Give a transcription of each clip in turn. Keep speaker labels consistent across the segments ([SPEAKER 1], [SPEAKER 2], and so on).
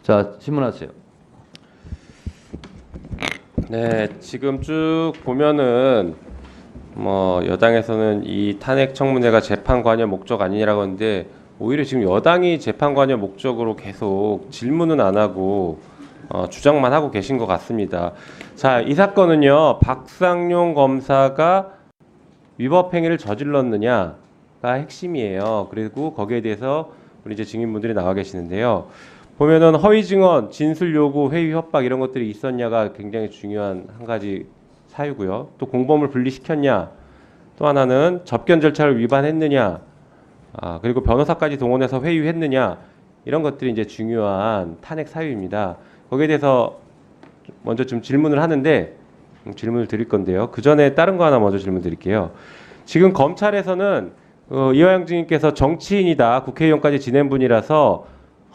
[SPEAKER 1] 자, 질문하세요.
[SPEAKER 2] 네, 지금 쭉 보면은 여당에서는 이 탄핵 청문회가 재판 관여 목적 아니냐라고 하는데 오히려 지금 여당이 재판 관여 목적으로 계속 질문은 안 하고 주장만 하고 계신 것 같습니다. 자, 이 사건은요, 박상용 검사가 위법 행위를 저질렀느냐가 핵심이에요. 그리고 거기에 대해서 우리 이제 증인분들이 나와 계시는데요. 보면은 허위 증언, 진술 요구, 회유 협박 이런 것들이 있었냐가 굉장히 중요한 한 가지 사유고요. 또 공범을 분리시켰냐, 또 하나는 접견 절차를 위반했느냐, 그리고 변호사까지 동원해서 회유했느냐, 이런 것들이 이제 중요한 탄핵 사유입니다. 거기에 대해서 먼저 좀 질문을 하는데 질문을 드릴 건데요. 그 전에 다른 거 하나 먼저 질문 드릴게요. 지금 검찰에서는 이화영 증인께서 정치인이다, 국회의원까지 지낸 분이라서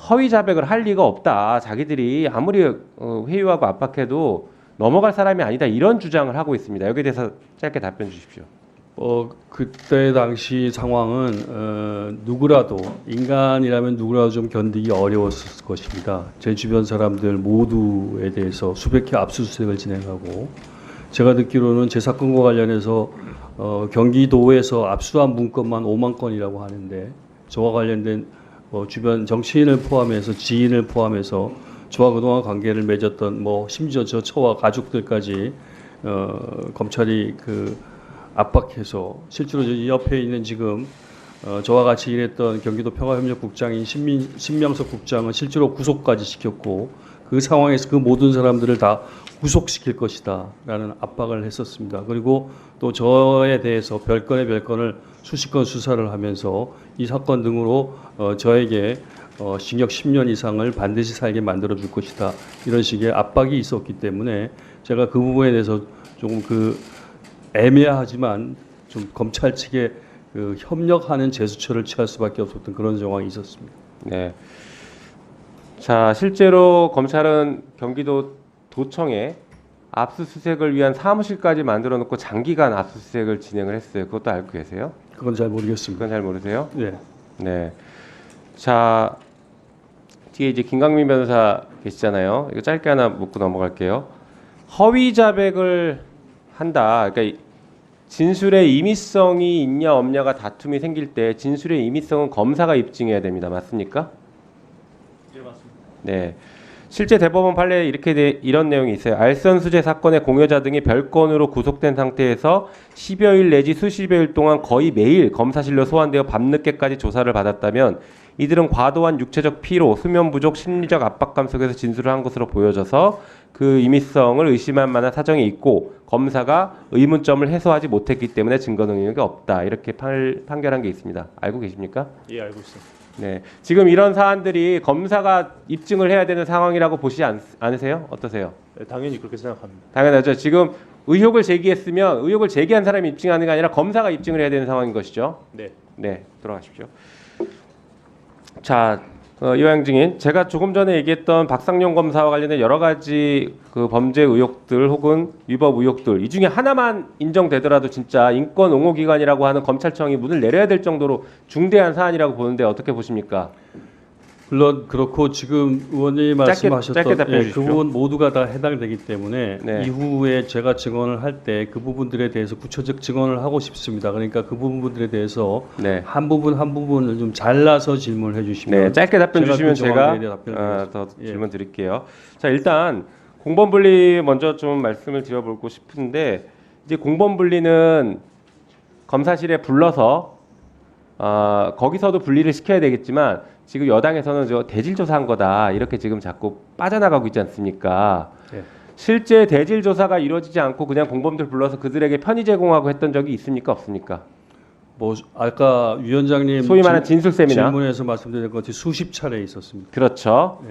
[SPEAKER 2] 허위 자백을 할 리가 없다. 자기들이 아무리 회유하고 압박해도 넘어갈 사람이 아니다. 이런 주장을 하고 있습니다. 여기에 대해서 짧게 답변 주십시오.
[SPEAKER 3] 그때 당시 상황은 누구라도 인간이라면 누구라도 좀 견디기 어려웠을 것입니다. 제 주변 사람들 모두에 대해서 수백 회 압수수색을 진행하고 제가 듣기로는 제 사건과 관련해서 경기도에서 압수한 문건만 5만 건이라고 하는데 저와 관련된 주변 정치인을 포함해서 지인을 포함해서 저와 그동안 관계를 맺었던 심지어 저 처와 가족들까지 검찰이 압박해서 실제로 이 옆에 있는 지금 저와 같이 일했던 경기도 평화협력국장인 신명석 국장은 실제로 구속까지 시켰고 그 상황에서 그 모든 사람들을 다 구속시킬 것이다라는 압박을 했었습니다. 그리고 또 저에 대해서 별건의 별건을 수십 건 수사를 하면서 이 사건 등으로 저에게 징역 10년 이상을 반드시 살게 만들어 줄 것이다. 이런 식의 압박이 있었기 때문에 제가 그 부분에 대해서 조금 애매하지만 좀 검찰 측에 협력하는 제스처를 취할 수밖에 없었던 그런 상황이 있었습니다.
[SPEAKER 2] 네. 자, 실제로 검찰은 경기도 도청에 압수수색을 위한 사무실까지 만들어 놓고 장기간 압수수색을 진행을 했어요. 그것도 알고 계세요?
[SPEAKER 3] 그건 잘 모르겠습니다.
[SPEAKER 2] 그건 잘 모르세요?
[SPEAKER 3] 네.
[SPEAKER 2] 네. 자, 뒤에 이제 김강민 변호사 계시잖아요. 이거 짧게 하나 묻고 넘어갈게요. 허위 자백을 한다. 그러니까 진술의 임의성이 있냐 없냐가 다툼이 생길 때 진술의 임의성은 검사가 입증해야 됩니다. 맞습니까?
[SPEAKER 4] 네, 맞습니다.
[SPEAKER 2] 네. 실제 대법원 판례에 이런 내용이 있어요. 알선수재 사건의 공여자 등이 별건으로 구속된 상태에서 10여일 내지 수십여일 동안 거의 매일 검사실로 소환되어 밤늦게까지 조사를 받았다면 이들은 과도한 육체적 피로, 수면 부족, 심리적 압박감 속에서 진술을 한 것으로 보여져서 그 임의성을 의심할 만한 사정이 있고 검사가 의문점을 해소하지 못했기 때문에 증거 능력이 없다. 이렇게 판결한 게 있습니다. 알고 계십니까?
[SPEAKER 4] 예, 알고 있습니다.
[SPEAKER 2] 네, 지금 이런 사안들이 검사가 입증을 해야 되는 상황이라고 보시지 않으세요? 어떠세요?
[SPEAKER 4] 네, 당연히 그렇게 생각합니다.
[SPEAKER 2] 당연하죠. 지금 의혹을 제기했으면 의혹을 제기한 사람이 입증하는 게 아니라 검사가 입증을 해야 되는 상황인 것이죠.
[SPEAKER 4] 네.
[SPEAKER 2] 네, 들어가십시오. 자, 이화영 증인, 제가 조금 전에 얘기했던 박상용 검사와 관련된 여러 가지 그 범죄 의혹들 혹은 위법 의혹들 이 중에 하나만 인정되더라도 진짜 인권 옹호 기관이라고 하는 검찰청이 문을 내려야 될 정도로 중대한 사안이라고 보는데 어떻게 보십니까?
[SPEAKER 3] 물론 그렇고 지금 의원님이 말씀하셨던
[SPEAKER 2] 짧게 답변해
[SPEAKER 3] 그
[SPEAKER 2] 주십시오.
[SPEAKER 3] 부분 모두가 다 해당되기 때문에
[SPEAKER 2] 네.
[SPEAKER 3] 이후에 제가 증언을 할 때 그 부분들에 대해서 구체적 증언을 하고 싶습니다. 그러니까 그 부분들에 대해서
[SPEAKER 2] 네.
[SPEAKER 3] 한 부분을 좀 잘라서 질문을 해주시면
[SPEAKER 2] 네, 짧게 답변
[SPEAKER 3] 제가
[SPEAKER 2] 주시면
[SPEAKER 3] 그 정황에 대해
[SPEAKER 2] 제가
[SPEAKER 3] 답변을
[SPEAKER 2] 더
[SPEAKER 3] 예.
[SPEAKER 2] 질문 드릴게요. 자, 일단 공범 분리 먼저 좀 말씀을 드려보고 싶은데 이제 공범 분리는 검사실에 불러서 거기서도 분리를 시켜야 되겠지만 지금 여당에서는 저 대질 조사한 거다 이렇게 지금 자꾸 빠져나가고 있지 않습니까?
[SPEAKER 3] 네.
[SPEAKER 2] 실제 대질 조사가 이루어지지 않고 그냥 공범들 불러서 그들에게 편의 제공하고 했던 적이 있습니까? 없습니까?
[SPEAKER 3] 아까 위원장님
[SPEAKER 2] 소위 말하는 진술 세미나.
[SPEAKER 3] 질문에서 말씀드린 것 같이 수십 차례 있었습니다.
[SPEAKER 2] 그렇죠.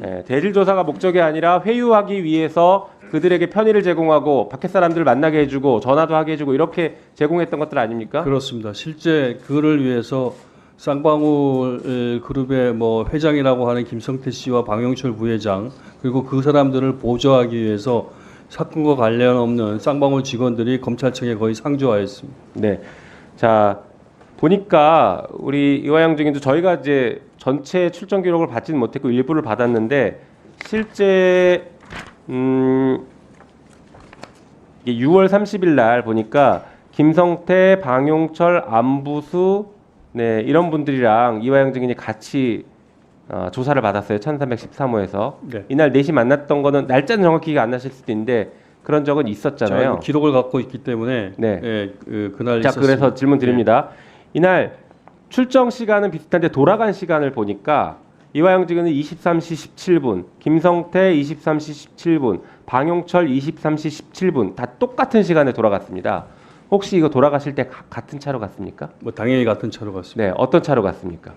[SPEAKER 2] 네, 대질 조사가 목적이 아니라 회유하기 위해서 그들에게 편의를 제공하고 밖에 사람들을 만나게 해주고 전화도 하게 해주고 이렇게 제공했던 것들 아닙니까?
[SPEAKER 3] 그렇습니다. 실제 그를 위해서 쌍방울 그룹의 회장이라고 하는 김성태 씨와 방영철 부회장 그리고 그 사람들을 보조하기 위해서 사건과 관련 없는 쌍방울 직원들이 검찰청에 거의 상주하였습니다.
[SPEAKER 2] 네. 자, 보니까 우리 이화영 증인도 저희가 이제 전체 출정 기록을 받지는 못했고 일부를 받았는데 실제 이게 6월 30일 날 보니까 김성태, 방용철, 안부수 네, 이런 분들이랑 이화영 증인이 같이 조사를 받았어요. 1313호에서.
[SPEAKER 3] 네.
[SPEAKER 2] 이날 4시 만났던 거는 날짜는 정확히 기억 안 나실 수도 있는데 그런 적은
[SPEAKER 3] 제가
[SPEAKER 2] 있었잖아요.
[SPEAKER 3] 기록을 갖고 있기 때문에
[SPEAKER 2] 네.
[SPEAKER 3] 예, 그날
[SPEAKER 2] 자,
[SPEAKER 3] 있었습니다.
[SPEAKER 2] 그래서 질문 드립니다. 이날 출정 시간은 비슷한데 돌아간 시간을 보니까 이화영 증인은 23시 17분, 김성태 23시 17분, 방용철 23시 17분 다 똑같은 시간에 돌아갔습니다. 혹시 이거 돌아가실 때 같은 차로 갔습니까?
[SPEAKER 3] 뭐 당연히 같은 차로 갔습니다.
[SPEAKER 2] 네, 어떤 차로 갔습니까?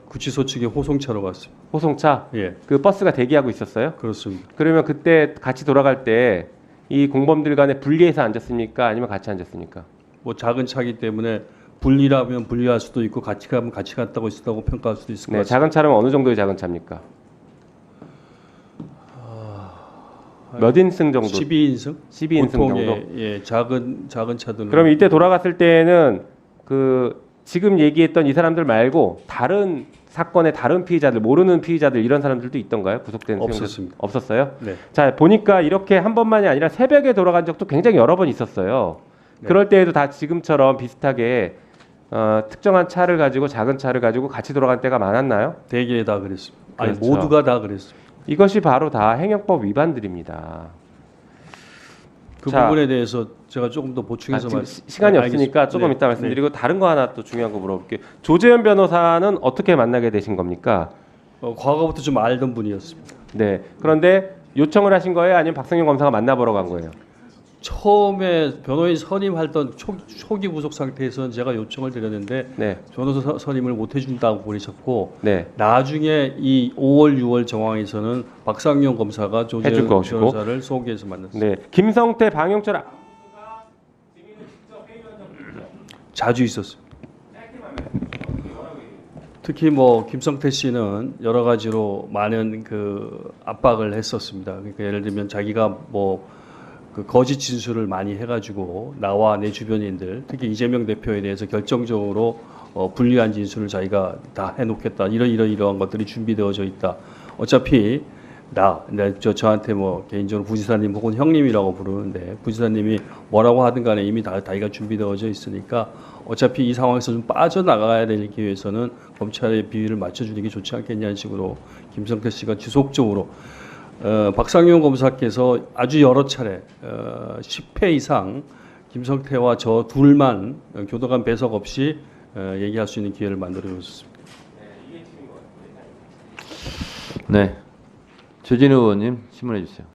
[SPEAKER 3] 구치소 측의 호송차로 갔습니다.
[SPEAKER 2] 호송차?
[SPEAKER 3] 예,
[SPEAKER 2] 그 버스가 대기하고 있었어요?
[SPEAKER 3] 그렇습니다.
[SPEAKER 2] 그러면 그때 같이 돌아갈 때 이 공범들 간에 분리해서 앉았습니까? 아니면 같이 앉았습니까?
[SPEAKER 3] 뭐 작은 차기 때문에 분리라면 분리할 수도 있고 같이 가면 같이 갔다고 있었다고 평가할 수도 있을 것
[SPEAKER 2] 네,
[SPEAKER 3] 같습니다.
[SPEAKER 2] 작은 차라면 어느 정도의 작은 차입니까? 몇 인승 정도?
[SPEAKER 3] 12인승?
[SPEAKER 2] 12인승 정도?
[SPEAKER 3] 예, 작은 차들은
[SPEAKER 2] 그럼 이때 돌아갔을 때는 그 지금 얘기했던 이 사람들 말고 다른 사건의 다른 피의자들, 모르는 피의자들 이런 사람들도 있던가요? 구속된 수용자?
[SPEAKER 3] 없었습니다.
[SPEAKER 2] 없었어요?
[SPEAKER 3] 네.
[SPEAKER 2] 자, 보니까 이렇게 한 번만이 아니라 새벽에 돌아간 적도 굉장히 여러 번 있었어요.
[SPEAKER 3] 네.
[SPEAKER 2] 그럴 때에도 다 지금처럼 비슷하게 특정한 차를 가지고 작은 차를 가지고 같이 돌아간 때가 많았나요?
[SPEAKER 3] 대개 다 그랬습니다. 아니
[SPEAKER 2] 그렇죠.
[SPEAKER 3] 모두가 다 그랬습니다.
[SPEAKER 2] 이것이 바로 다 행역법 위반들입니다.
[SPEAKER 3] 그
[SPEAKER 2] 자,
[SPEAKER 3] 부분에 대해서 제가 조금 더 보충해서
[SPEAKER 2] 지금 시간이 없으니까
[SPEAKER 3] 알겠습니다.
[SPEAKER 2] 조금
[SPEAKER 3] 네.
[SPEAKER 2] 이따 말씀드리고 다른 거 하나 또 중요한 거 물어볼게요. 조재현 변호사는 어떻게 만나게 되신 겁니까?
[SPEAKER 3] 과거부터 좀 알던 분이었습니다.
[SPEAKER 2] 네. 그런데 요청을 하신 거예요? 아니면 박성현 검사가 만나보러 간 거예요?
[SPEAKER 3] 처음에 변호인 선임하던 초기 구속 상태에서는 제가 요청을 드렸는데
[SPEAKER 2] 네.
[SPEAKER 3] 변호사 선임을 못 해준다고 보내셨고
[SPEAKER 2] 네.
[SPEAKER 3] 나중에 이 5월 6월 정황에서는 박상용 검사가
[SPEAKER 2] 해줄
[SPEAKER 3] 조재현
[SPEAKER 2] 것이고.
[SPEAKER 3] 변호사를 소개해서 만났습니다.
[SPEAKER 2] 네. 김성태, 방용철
[SPEAKER 3] 자주 있었습니다. 특히 뭐 김성태 씨는 여러 가지로 많은 그 압박을 했었습니다. 그러니까 예를 들면 자기가 뭐 그 거짓 진술을 많이 해가지고 나와 내 주변인들, 특히 이재명 대표에 대해서 결정적으로 불리한 진술을 자기가 다 해놓겠다. 이러한 것들이 준비되어져 있다. 어차피 저한테 뭐 개인적으로 부지사님 혹은 형님이라고 부르는데 부지사님이 뭐라고 하든 간에 이미 다이가 준비되어져 있으니까 어차피 이 상황에서 좀 빠져나가야 되기 위해서는 검찰의 비위를 맞춰주는 게 좋지 않겠냐는 식으로 김성태 씨가 지속적으로 박상용 검사께서 아주 여러 차례 10회 이상 김성태와 저 둘만 교도관 배석 없이 얘기할 수 있는 기회를 만들어 줬습니다.
[SPEAKER 1] 네. 최진우 의원님 질문해 주세요.